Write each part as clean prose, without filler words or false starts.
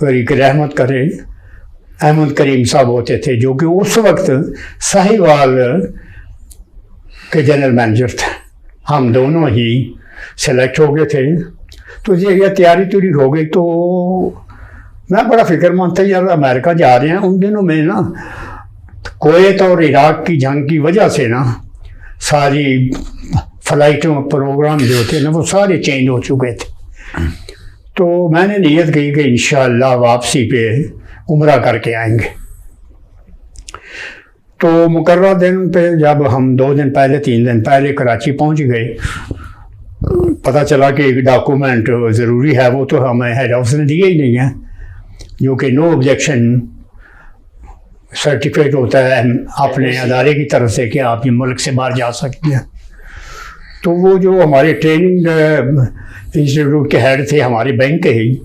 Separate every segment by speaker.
Speaker 1: फरीक रहमत करे अहमद करीम साहब होते थे, जो कि उस वक्त साहिवाल के जनरल मैनेजर थे। हम दोनों ही सेलेक्ट हो गए थे। तो ये तैयारी तुरी हो गई, तो मैं बड़ा फिक्रमंद था यार, अमेरिका जा रहे हैं। उन दिनों में ना कुवैत और इराक की जंग की वजह से ना सारी फ़्लाइटों प्रोग्राम जो थे ना वो सारे चेंज हो चुके थे। तो मैंने नीयत की कि इंशाअल्लाह वापसी पे उम्रा करके आएंगे। तो मुकर्रर दिन पे जब हम 2 दिन पहले 3 दिन पहले कराची पहुंच गए, पता चला कि एक डॉक्यूमेंट ज़रूरी है, वो तो हमें हेड ऑफिस ने दिए ही नहीं है, जो कि नो ऑब्जेक्शन सर्टिफिकेट होता है अपने अदारे की तरफ से कि आप ये मुल्क से बाहर जा सकते हैं। तो वो जो हमारे ट्रेनिंग इंस्टीट्यूट के हेड थे हमारे बैंक के ही,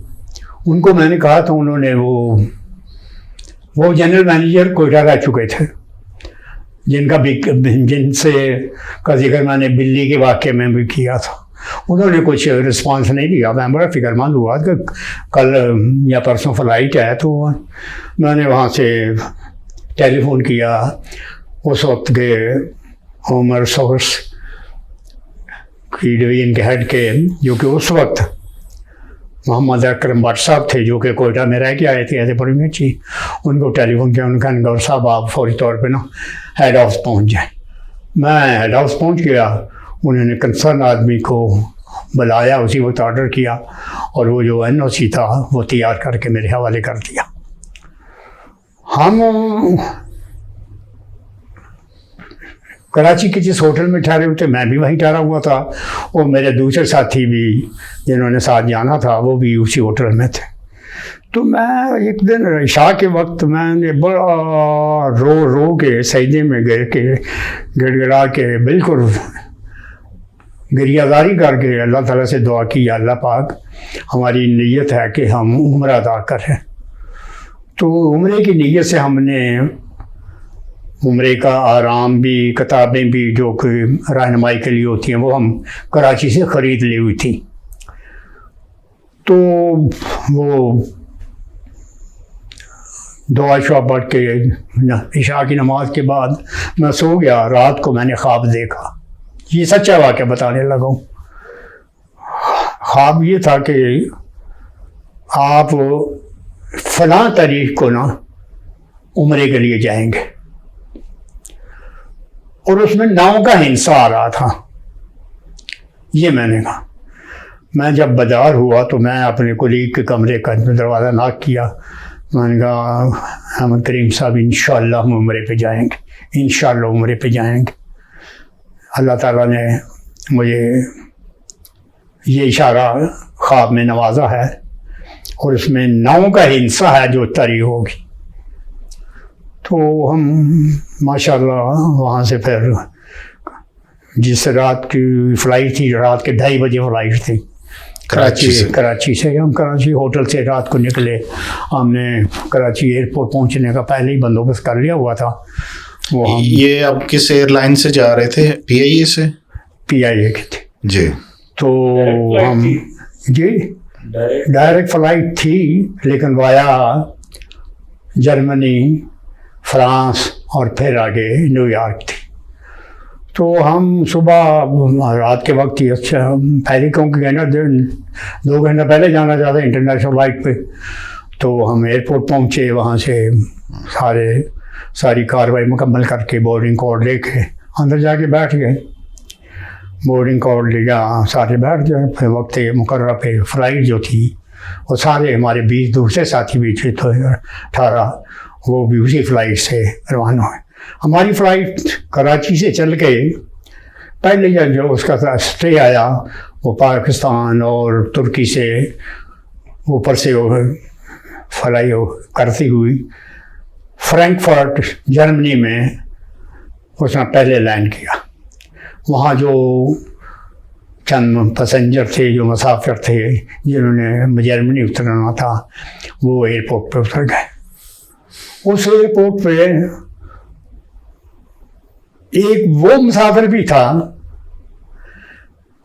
Speaker 1: उनको मैंने कहा तो उन्होंने वो जनरल मैनेजर कोयटा रह चुके थे, जिनसे का जिक्र मैंने बिल्ली के वाक़े में भी किया था। उन्होंने कुछ रिस्पांस नहीं दिया। मैं बड़ा फिक्रमंद हुआ कि कल या परसों फ़्लाइट है, तो मैंने वहाँ से टेलीफोन किया उस वक्त के होम सोर्स की डिवीज़न के हेड के, जो कि उस वक्त मोहम्मद अकरम भट्ट साहब थे, जो कि कोयटा में रह के आए थे ऐसे बड़ी अच्छी। उनको टेलीफोन किया, उनका गौर साहब आप फौरी तौर पे ना हेड ऑफिस पहुंच जाए। मैं हेड ऑफिस पहुंच गया, उन्होंने कंसर्न आदमी को बुलाया, उसी वक्त ऑर्डर किया और वो जो NOC था वो तैयार करके मेरे हवाले कर दिया। हम कराची के जिस होटल में ठहरे हुए थे, मैं भी वहीं ठहरा हुआ था, और मेरे दूसरे साथी भी जिन्होंने साथ जाना था वो भी उसी होटल में थे। तो मैं एक दिन इशा के वक्त मैंने बड़ा रो के सजदे में गिर के गिड़गिड़ा के बिल्कुल गिरियाजारी करके अल्लाह ताला से दुआ की, अल्लाह पाक हमारी नीयत है कि हम उम्र अदा करें। तो उम्रे की नीयत से हमने उम्रे का आराम भी, किताबें भी जो कि रहनुमाई के लिए होती हैं, वो हम कराची से ख़रीद ली हुई थी। तो वो दुआ शुआ पढ़ के इशा की नमाज के बाद मैं सो गया। रात को मैंने ख्वाब देखा, ये सच्चा वाक़या बताने लगा हूँ। ख्वाब ये था कि आप फ़लाँ तारीख को ना उम्रे के लिए जाएंगे, और उसमें नाव का हिंसा आ रहा था। ये मैंने कहा। मैं जब बाजार हुआ तो मैं अपने कुलीग के कमरे का दरवाज़ा नॉक किया। मैंने कहा अहमद करीम साहब इंशाअल्लाह हम उम्रे पे जाएंगे, इंशाअल्लाह उम्रे पे जाएंगे। अल्लाह ताला ने मुझे ये इशारा ख्वाब में नवाजा है, और इसमें नाव का हिंसा है जो तरी होगी। तो हम माशाल्लाह वहाँ से फिर जिस रात की फ़्लाइट थी, रात के 2:30 बजे फ़्लाइट थी कराची से हम कराची होटल से रात को निकले। हमने कराची एयरपोर्ट पहुँचने का पहले ही बंदोबस्त कर लिया हुआ था। वो हम
Speaker 2: ये अब किस एयरलाइन से जा रहे थे? PIA से?
Speaker 1: PIA के थे
Speaker 2: जी।
Speaker 1: तो हम जी डायरेक्ट फ़्लाइट थी, लेकिन वाया जर्मनी, फ्रांस और फिर आगे न्यूयॉर्क थी। तो हम सुबह रात के वक्त ही, अच्छा पहले क्योंकि कहना 2 घंटा पहले जाना चाहता इंटरनेशनल फ्लाइट पे, तो हम एयरपोर्ट पहुँचे। वहाँ से सारी कार्रवाई मुकम्मल करके बोर्डिंग कोड लेके अंदर जाके बैठ गए। बोर्डिंग कोड लिया, सारे बैठ गए। फिर वक्त मुकर्रर पे फ़्लाइट जो थी वो सारे हमारे 20 दूसरे साथी भी थे, तो 18 वो भी उसी फ़्लाइट से रवाना हुए। हमारी फ़्लाइट कराची से चल के पहले जो उसका स्टे आया वो पाकिस्तान और तुर्की से ऊपर से फ्लाई करती हुई फ्रैंकफर्ट जर्मनी में उसने पहले लैंड किया। वहाँ जो चंद पैसेंजर थे, जो मुसाफिर थे जिन्होंने जर्मनी उतरना था, वो एयरपोर्ट पे उतर गए। उस एयरपोर्ट पे एक वो मुसाफिर भी था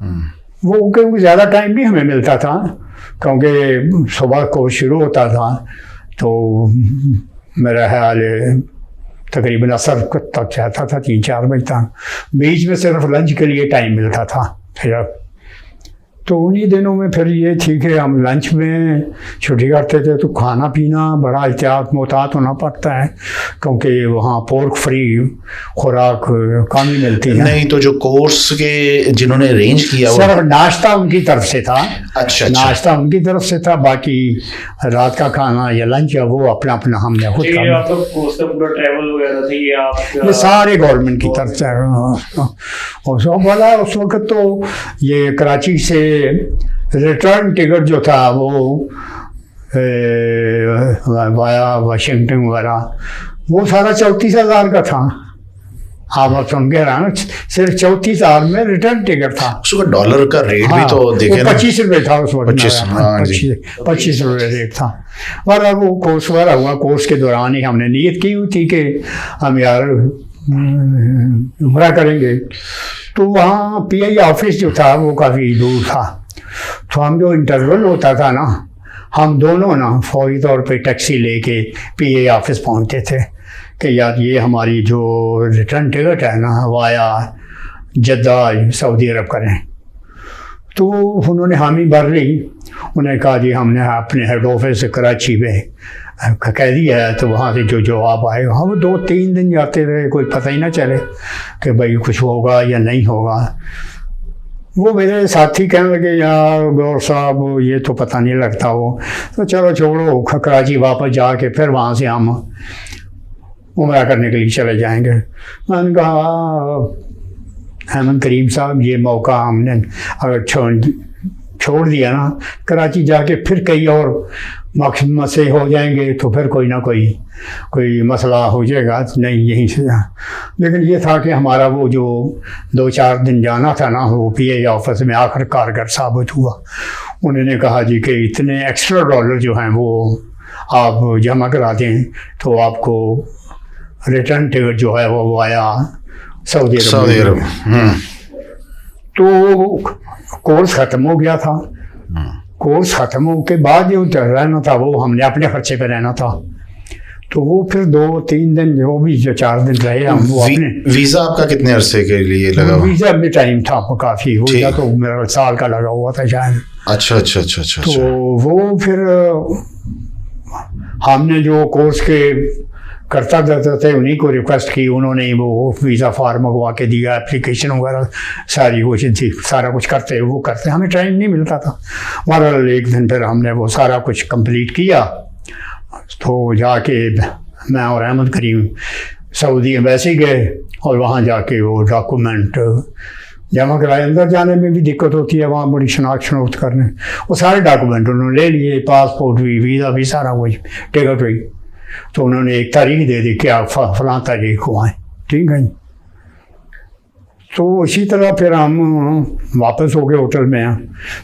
Speaker 1: वो क्योंकि ज़्यादा टाइम भी हमें मिलता था, क्योंकि सुबह को शुरू होता था तो मेरा ख्याल तकरीबन असर तक चाहता था, 3-4 बजे तक। बीच में सिर्फ लंच के लिए टाइम मिलता था फिर। तो उन्हीं दिनों में फिर ये थी कि हम लंच में छुट्टी करते थे तो खाना पीना बड़ा एहतियात मोहतात होना पड़ता है, क्योंकि वहाँ पोर्क फ्री खुराक कम ही मिलती है।
Speaker 2: नहीं, तो जो कोर्स के जिन्होंने अरेंज किया वो
Speaker 1: सिर्फ नाश्ता उनकी तरफ से था।
Speaker 2: अच्छा।
Speaker 1: नाश्ता उनकी तरफ से था, बाकी रात का खाना या लंच या वो अपना अपना हमने खुद
Speaker 3: ये
Speaker 1: खाना।
Speaker 3: आपका कोर्स का पूरा ट्रैवल वगैरह था ये आप
Speaker 1: ये सारे गवर्नमेंट की तरफ से। और सब वाला उस वक्त तो ये कराची से रिटर्न टिकट जो था वो वाया वाशिंगटन वगैरह वो सारा 34,000 का था। आप सुन के रहा ना, सिर्फ 34,000 में रिटर्न टिकट था।
Speaker 2: उसका डॉलर का रेट भी तो देखे ना,
Speaker 1: 25 रुपये था उस वक्त। 25 रुपये रेट था। और अब वो कोर्स वगैरह हुआ, कोर्स के दौरान ही हमने नीयत की हुई थी कि हम यार उम्रा करेंगे। तो वहाँ PI ऑफिस जो था वो काफ़ी दूर था, तो हम जो इंटरवल होता था ना, हम दोनों ना फौरी तौर पे टैक्सी लेके PI ऑफिस पहुँचते थे कि यार ये हमारी जो रिटर्न टिकट है ना वाया जद्दा सऊदी अरब करें। तो उन्होंने हामी भर ली। उन्होंने कहा जी हमने अपने हेड ऑफिस कराची में कह दिया है, तो वहाँ से जो जवाब आएगा। हम 2-3 दिन जाते रहे, कोई पता ही ना चले कि भाई कुछ होगा या नहीं होगा। वो मेरे साथी कहने लगे यार गौर साहब ये तो पता नहीं लगता हो, तो चलो छोड़ो, कराची वापस जाके फिर वहाँ से हम उम्रा करने के लिए चले जाएंगे। मैंने कहा अहमद करीम साहब ये मौका हमने अगर छोड़ दिया ना, कराची जाके फिर कई और मसले हो जाएंगे तो फिर कोई ना कोई मसला हो जाएगा, नहीं यहीं से। लेकिन ये था कि हमारा वो जो 2-4 दिन जाना था ना, वो PI ऑफिस में आखिर कारगर साबित हुआ। उन्होंने कहा जी कि इतने एक्स्ट्रा डॉलर जो हैं वो आप जमा करा दें तो आपको रिटर्न टिकट जो है वो आया सऊदी अरब। तो कोर्स ख़त्म हो गया था। कोर्स ख़त्म हो के बाद जो रहना था वो हमने अपने खर्चे पे रहना था। तो वो फिर 2-3 दिन जो भी जो 4 दिन रहे हम वो अपने।
Speaker 2: वीज़ा आपका कितने अरसे के लिए लगा हुआ?
Speaker 1: वीज़ा में टाइम था काफ़ी, वीज़ा तो मेरा साल का लगा हुआ था शायद।
Speaker 2: अच्छा।
Speaker 1: तो वो फिर हमने जो कोर्स के करता जाते थे उन्हीं को रिक्वेस्ट की, उन्होंने वो वीज़ा फॉर्म मंगवा के दिया, एप्लीकेशन वगैरह सारी वो थी, सारा कुछ करते वो करते, हमें टाइम नहीं मिलता था। बहरहाल एक दिन फिर हमने वो सारा कुछ कंप्लीट किया। तो जाके मैं और अहमद करीम सऊदी एम्बेसी गए और वहाँ जाके वो डॉक्यूमेंट जमा कराए। अंदर जाने में भी दिक्कत होती है, वहाँ बड़ी शनाख्त करने। वो सारे डॉक्यूमेंट उन्होंने ले लिए, पासपोर्ट भी, वीज़ा भी, सारा कुछ, टिकट भी। तो उन्होंने एक तारीख दे दी कि आप फलां तारीख को आएँ, ठीक है। तो इसी तरह फिर हम वापस हो गए होटल में।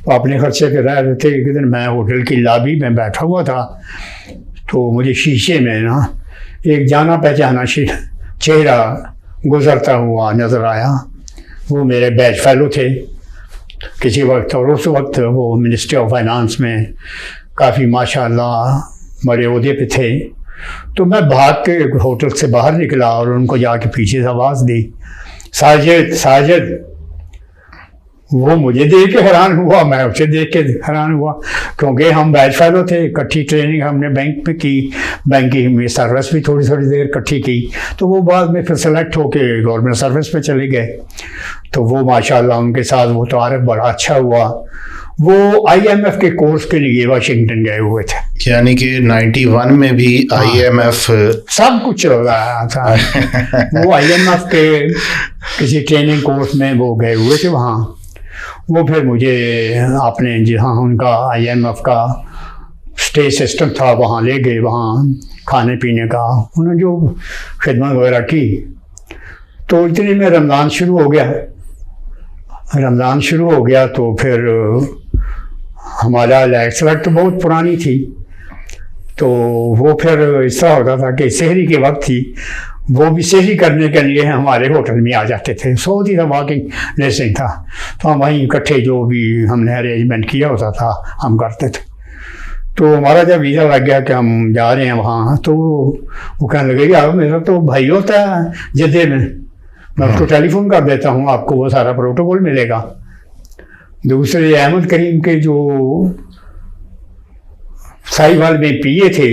Speaker 1: तो अपने खर्चे पे रह रहे थे। एक दिन मैं होटल की लॉबी में बैठा हुआ था, तो मुझे शीशे में ना एक जाना पहचाना चेहरा गुजरता हुआ नज़र आया। वो मेरे बैच फेलो थे किसी वक्त, और उस वक्त वो मिनिस्ट्री ऑफ फाइनेंस में काफ़ी माशाल्लाह बड़े ओहदे पे थे। तो मैं भाग के होटल से बाहर निकला और उनको जाके पीछे से आवाज़ दी, साजिद। वो मुझे देख के हैरान हुआ, मैं उसे देख के हैरान हुआ, क्योंकि हम बैच फेलो थे, इकट्ठी ट्रेनिंग हमने बैंक में की, बैंकिंग में सर्विस भी थोड़ी देर इकट्ठी की। तो वो बाद में फिर सेलेक्ट होके गवर्नमेंट सर्विस पे चले गए। तो वो माशाल्लाह उनके साथ वो तारुफ बड़ा अच्छा हुआ। वो IMF के कोर्स के लिए वाशिंगटन गए हुए थे,
Speaker 2: यानी कि 91 में भी IMF
Speaker 1: सब कुछ हो रहा था। वो IMF के किसी ट्रेनिंग कोर्स में वो गए हुए थे वहाँ। वो फिर मुझे अपने जहाँ उनका IMF का स्टे सिस्टम था वहाँ ले गए, वहाँ खाने पीने का उन्होंने जो खिदमत वगैरह की। तो इतने में रमज़ान शुरू हो गया। तो फिर हमारा लैक्सलट तो बहुत पुरानी थी, तो वो फिर इस तरह होता था कि सहरी के वक्त ही वो भी सही करने के लिए हमारे होटल में आ जाते थे। 100 दिन वॉकिंग डिस्टेंस था, तो हम वहीं इकट्ठे जो भी हमने अरेंजमेंट किया होता था हम करते थे। तो हमारा जब वीज़ा लग गया कि हम जा रहे हैं वहाँ, तो वो कहने लगे यार मेरा तो भाई होता है जद्दे में, मैं उसको टेलीफोन कर देता हूँ, आपको वो सारा प्रोटोकॉल मिलेगा। दूसरे अहमद करीम के जो साहिवाल में पीए थे,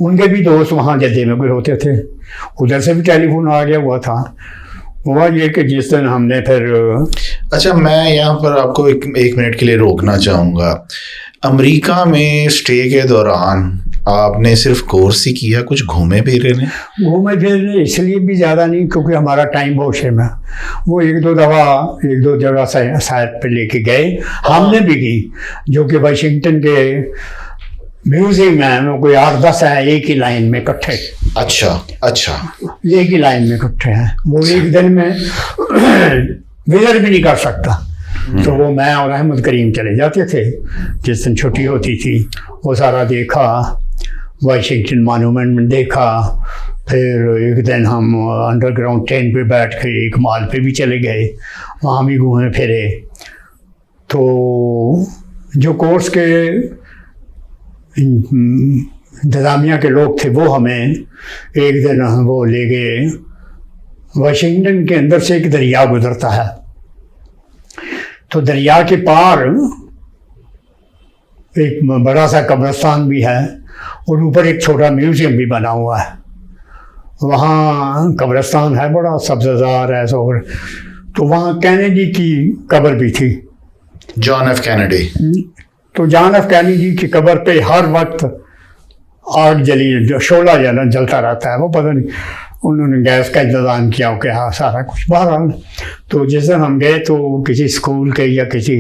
Speaker 1: उनके भी दोस्त वहाँ जद्दे में कोई होते थे, उधर से भी टेलीफोन आ गया हुआ था। हुआ ये कि जिस दिन हमने फिर
Speaker 2: अच्छा, मैं यहाँ पर आपको एक मिनट के लिए रोकना चाहूँगा। अमेरिका में स्टे के दौरान आपने सिर्फ कोर्स ही किया, कुछ घूमे फिरे नहीं?
Speaker 1: घूमे फिरने इसलिए भी ज़्यादा नहीं क्योंकि हमारा टाइम बहुत शेम है। वो एक दो जगह साइड पे लेके गए, हमने भी की, जो कि वाशिंगटन के म्यूजियम में वो कोई 8-10 है एक ही लाइन में इकट्ठे।
Speaker 2: अच्छा,
Speaker 1: एक ही लाइन में इकट्ठे हैं, वो एक दिन में विजिट भी नहीं कर सकता। तो वो मैं और अहमद करीम चले जाते थे, जिस दिन छुट्टी होती थी वो सारा देखा, वाशिंगटन मॉन्यूमेंट में देखा। फिर एक दिन हम अंडरग्राउंड ट्रेन पे बैठ के एक मॉल पे भी चले गए, वहाँ भी घूमे फिरे। तो जो कोर्स के इंतज़ामिया के लोग थे वो हमें एक दिन वो ले गए, वाशिंगटन के अंदर से एक दरिया गुजरता है, तो दरिया के पार एक बड़ा सा कब्रिस्तान भी है और ऊपर एक छोटा म्यूज़ियम भी बना हुआ है। वहाँ कब्रिस्तान है बड़ा सब्ज़ार है और तो वहाँ कैनेडी की कब्र भी थी,
Speaker 2: जॉन एफ कैनेडी।
Speaker 1: तो जॉन एफ कैनेडी की कब्र पे हर वक्त आग जली, शोला जलता रहता है। वो पता नहीं उन्होंने गैस का इंतज़ाम किया हो क्या, सारा कुछ। बहरहाल तो जिस दिन हम गए तो किसी स्कूल के या किसी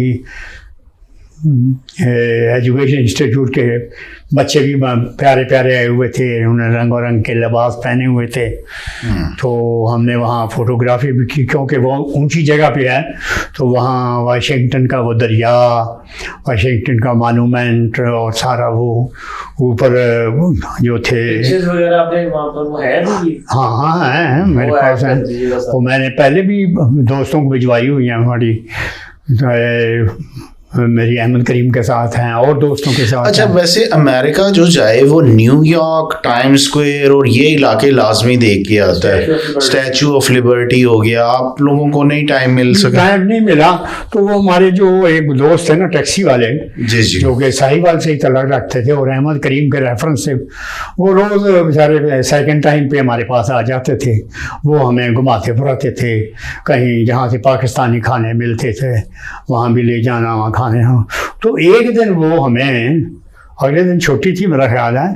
Speaker 1: एजुकेशन इंस्टीट्यूट के बच्चे भी प्यारे प्यारे आए हुए थे, उन्होंने रंग के लिबास पहने हुए थे। तो हमने वहाँ फ़ोटोग्राफी भी की क्योंकि वो ऊंची जगह पे है, तो वहाँ वाशिंगटन का वो दरिया, वाशिंगटन का मॉन्यूमेंट और सारा वो ऊपर जो थे
Speaker 3: वगैरह आपने वहाँ पर वो है भी?
Speaker 1: हाँ है मेरे पास है। वो मैंने पहले भी दोस्तों को भिजवाई हुई है हमारी, मेरी अहमद करीम के साथ हैं और दोस्तों के साथ।
Speaker 2: अच्छा, वैसे अमेरिका जो जाए वो न्यूयॉर्क, टाइम स्क्वायर और ये इलाके लाजमी देख के आता है। स्टैचू ऑफ लिबर्टी हो गया, आप लोगों को नहीं टाइम मिल सका?
Speaker 1: टाइम नहीं मिला, तो वो हमारे जो एक दोस्त है ना टैक्सी वाले,
Speaker 2: जी जी,
Speaker 1: जो कि साहिवाल से ही तलाक रखते थे और अहमद करीम के रेफरेंस से वो रोज़ बेचारे सेकंड टाइम पे हमारे पास आ जाते थे। वो हमें घुमाते फिराते थे, कहीं जहाँ से पाकिस्तानी खाने मिलते थे वहाँ भी ले जाना, वहाँ खाने। हाँ, तो एक दिन वो हमें, अगले दिन छुट्टी थी मेरा ख्याल है,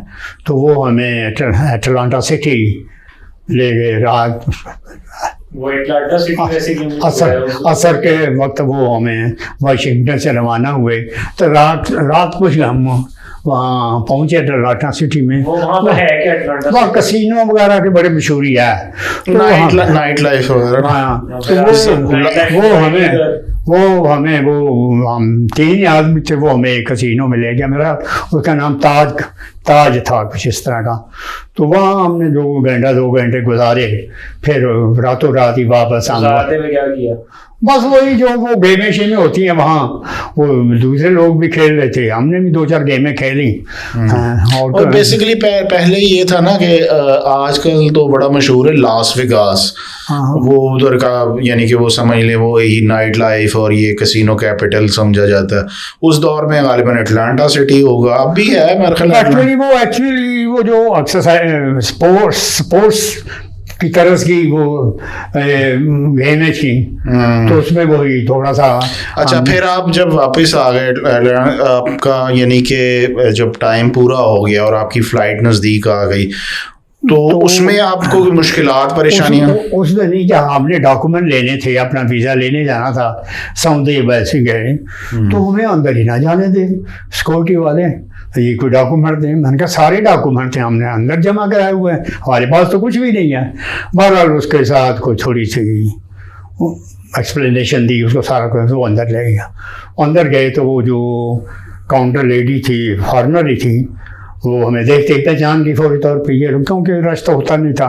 Speaker 1: तो वो हमें अटलांटा सिटी ले गए। रात
Speaker 3: वो अटलांटा सिटी
Speaker 1: असर के वक्त वो हमें वाशिंगटन से रवाना हुए, तो रात कुछ हम वहाँ पहुँचे अटलांटा सिटी में।
Speaker 3: वहाँ पे है क्या अटलांटा?
Speaker 1: वहाँ कसिनो वगैरह की बड़ी मशहूरी है, तो
Speaker 2: नाइट लाइफ वगैरह।
Speaker 1: हाँ, तो वो हम 3 आदमी थे, वो हमें एक कसिनो में ले गया, मेरा उसका नाम ताज था कुछ इस तरह का। तो वहाँ हमने 2 घंटे गुजारे, फिर रातों रात ही वापस
Speaker 3: आते में क्या किया?
Speaker 1: बस वही जो वो गेमें शेमें होती हैं वहाँ, वो दूसरे लोग भी खेल रहे थे, हमने भी 2-4 गेमें खेली।
Speaker 2: और बेसिकली पहले ये था ना कि आजकल तो बड़ा मशहूर है लास वेगास, वो उधर का, यानी कि वो समझ ले वो ही नाइट लाइफ और ये कैसीनो कैपिटल समझा जाता है। उस दौर में गालिबन अटलांटा सिटी होगा, अब भी है मेरे ख्याल।
Speaker 1: एक्चुअली वो जो एक्सरसाइज स्पोर्ट्स की तरह की वो गेमें थी, तो उसमें वही थोड़ा सा।
Speaker 2: अच्छा, फिर आप जब वापस आ गए आपका, यानी कि जब टाइम पूरा हो गया और आपकी फ्लाइट नज़दीक आ गई, तो उसमें आपको मुश्किलात परेशानियाँ?
Speaker 1: उस दिन नहीं, जहाँ हमने डॉक्यूमेंट लेने थे, अपना वीज़ा लेने जाना था, सऊदी वैसे गए, तो हमें अंदर ही ना जाने दे सिक्योरिटी वाले, ये कोई डॉक्यूमेंट दें। मैंने कहा सारे डॉक्यूमेंट थे हमने अंदर जमा कराए हुए हैं, हमारे पास तो कुछ भी नहीं है। बहरहाल उसके साथ कोई थोड़ी सी एक्सप्लेनेशन दी, उसको सारा कुछ वो अंदर ले गया। अंदर गए तो वो जो काउंटर लेडी थी, फॉरनर ही थी, वो हमें देखते ही पहचान की फौरी तौर पे, ये क्योंकि रश तो होता नहीं था,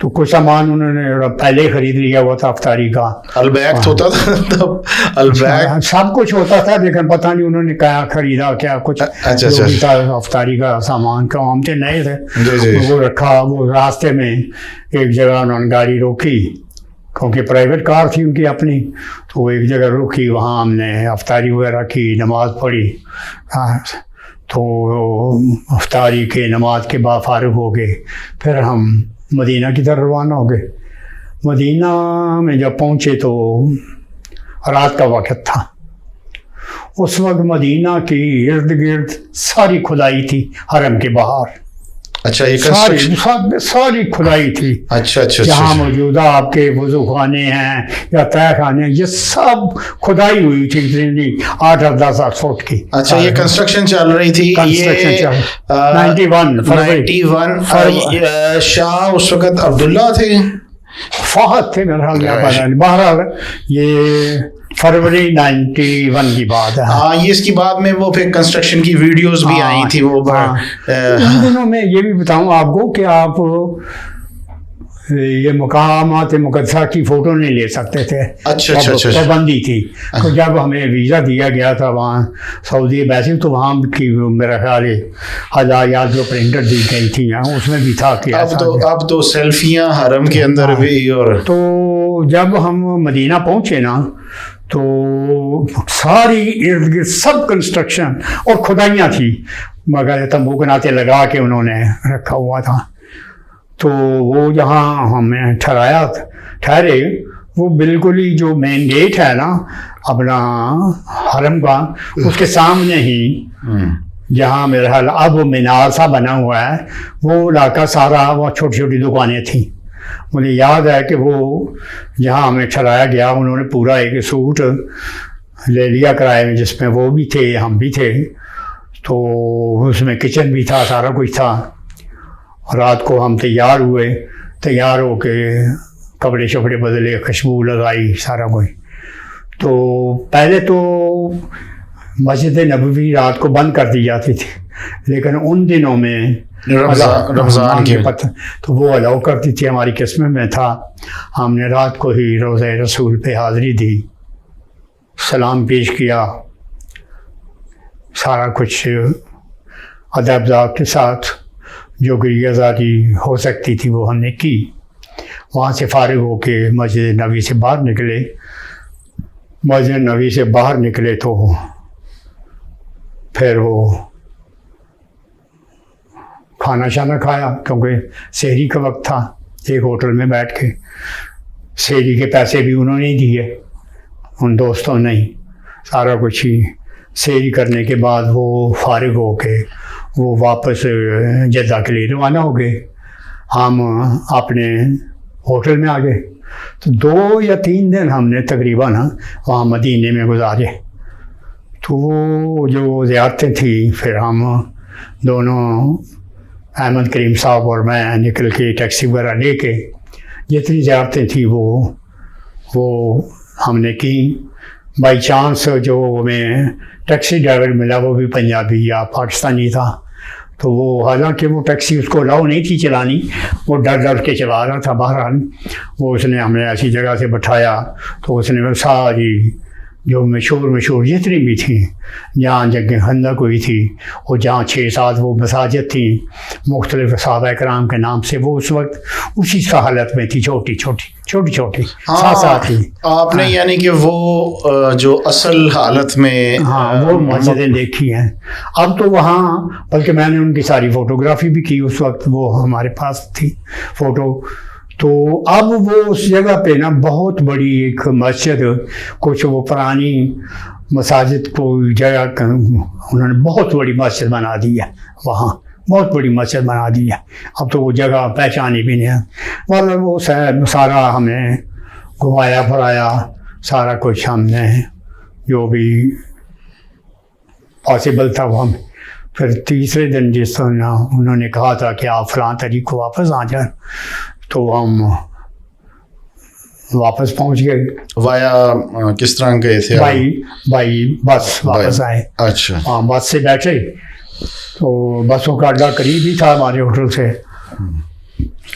Speaker 1: तो कुछ सामान उन्होंने पहले खरीद लिया हुआ था अफ्तारी का।
Speaker 2: अलबैक होता था तब, अलबैक
Speaker 1: सब कुछ होता था, लेकिन पता नहीं उन्होंने क्या खरीदा क्या कुछ।
Speaker 2: अच्छा
Speaker 1: जो भी था अफ्तारी का सामान का, हम थे नए थे,
Speaker 2: जी जी
Speaker 1: वो रखा। वो रास्ते में एक जगह उन्होंने गाड़ी रोकी, क्योंकि प्राइवेट कार थी उनकी अपनी, तो वो एक जगह रुकी, वहाँ हमने अफ्तारी वगैरह की, नमाज़ पढ़ी। तो अफ्तारी के नमाज के बाद फारिग हो गए, फिर हम मदीना की तरफ रवाना हो गए। मदीना में जब पहुँचे तो रात का वक़्त था। उस वक्त मदीना की इर्द गिर्द सारी खुदाई थी, हरम के बाहर
Speaker 2: अच्छा ये
Speaker 1: सारी खुदाई थी।
Speaker 2: अच्छा अच्छा
Speaker 1: जहाँ
Speaker 2: अच्छा
Speaker 1: मौजूदा आपके वजू खाने हैं या तय खाने हैं, ये सब खुदाई हुई थी, 8-10 फुट की।
Speaker 2: अच्छा ये कंस्ट्रक्शन चल रही थी,
Speaker 1: कंस्ट्रक्शन
Speaker 2: ये
Speaker 1: चल 91
Speaker 2: शाह उस वक्त अब्दुल्ला थे,
Speaker 1: फहद थे मेरा ख्याल। बहरहाल ये फरवरी 91 की बात है।
Speaker 2: हाँ ये इसकी बाद में वो फिर कंस्ट्रक्शन की वीडियोस भी आई थी वो।
Speaker 1: इन दिनों में ये भी बताऊं आपको कि आप ये मकामात मुक़द्दसा की फ़ोटो नहीं ले सकते थे।
Speaker 2: अच्छा अच्छा अच्छा
Speaker 1: पाबंदी थी। तो जब हमें वीज़ा दिया गया था वहाँ सऊदी वैसे तो वहाँ की मेरा ख्याल है हदायत जो प्रिंटर दी गई थी उसमें भी था कि
Speaker 2: अब तो सेल्फियाँ हरम के अंदर भी। और
Speaker 1: तो जब हम मदीना पहुँचे ना, तो सारी इर्द गिर्द सब कंस्ट्रक्शन और खुदाइयाँ थी, मगर तंबू नाते लगा के उन्होंने रखा हुआ था। तो वो जहाँ हमें ठहरे वो बिल्कुल ही जो मेन गेट है ना अपना हरम का, उसके सामने ही जहाँ मेरा हाल अब मीनार सा बना हुआ है, वो इलाका सारा वो छोटी छोटी दुकानें थी। मुझे याद है कि वो जहाँ हमें ठहराया गया उन्होंने पूरा एक सूट ले लिया किराए में, जिसमें वो भी थे हम भी थे। तो उसमें किचन भी था, सारा कुछ था। रात को हम तैयार हुए, तैयार होके कपड़े शपड़े बदले, खुशबू लगाई, सारा कुछ। तो पहले तो मस्जिद नबवी रात को बंद कर दी जाती थी, लेकिन उन दिनों में रमज़ान के पत्थर तो वो अलाउ करती थी, हमारी किस्मत में था। हमने रात को ही रोज़े रसूल पे हाज़री दी, सलाम पेश किया, सारा कुछ अदब ज़ात के साथ जो गिरियाज़ारी हो सकती थी वो हमने की। वहाँ से फारिग होके मस्जिद नबी से बाहर निकले। मस्जिद नबी से बाहर निकले तो फिर वो खाना शाना खाया, क्योंकि सहरी का वक्त था। एक होटल में बैठ के सहरी के पैसे भी उन्होंने ही दिए, उन दोस्तों ने ही सारा कुछ ही। सहरी करने के बाद वो फारिग होके वो वापस जद्दा के लिए रवाना हो गए। हम अपने होटल में आ गए। तो 2 या 3 दिन हमने तकरीबन वहाँ मदीने में गुजारे। तो वो जो ज़ियारतें थी, फिर हम दोनों अहमद करीम साहब और मैं निकल के टैक्सी वगैरह लेके जितनी ज़ियारतें थी वो हमने की। बाई चांस जो हमें टैक्सी ड्राइवर मिला वो भी पंजाबी या पाकिस्तानी था। तो वो हालांकि वो टैक्सी उसको अलाउ नहीं थी चलानी, वो डर के चला रहा था। बहरहाल वो उसने हमें ऐसी जगह से बैठाया, तो उसने सारी जो मशहूर जितनी भी थी, जहाँ जगह खंदक हुई थी और जहाँ 6-7 वो मसाजिद थी मुख्तलिफ सहाबा कराम के नाम से, वो उस वक्त उसी हालत में थी, छोटी छोटी साथ ही।
Speaker 2: आपने यानी कि वो जो असल हालत में
Speaker 1: वो मस्जिदें देखी हैं। अब तो वहाँ बल्कि मैंने उनकी सारी फ़ोटोग्राफी भी की, उस वक्त वो हमारे पास थी फ़ोटो। तो अब वो उस जगह पे ना बहुत बड़ी एक मस्जिद, कुछ वो पुरानी मसाजिद को जगह उन्होंने बहुत बड़ी मस्जिद बना दी है, वहाँ बहुत बड़ी मस्जिद बना दी है। अब तो वो जगह पहचानी भी नहीं है। मतलब वो सारा हमें घुमाया फिराया, सारा कुछ हमने जो भी पॉसिबल था वो हम। फिर तीसरे दिन जिस तरह उन्होंने कहा था कि आप फ़लाँ तारीख को वापस आ जाए, तो हम वापस पहुंच गए।
Speaker 2: वाया किस तरह गए थे?
Speaker 1: बाई बस वापस आए।
Speaker 2: अच्छा।
Speaker 1: हाँ, बस से बैठे, तो बसों का अड्डा करीब ही था हमारे होटल से।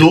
Speaker 2: 2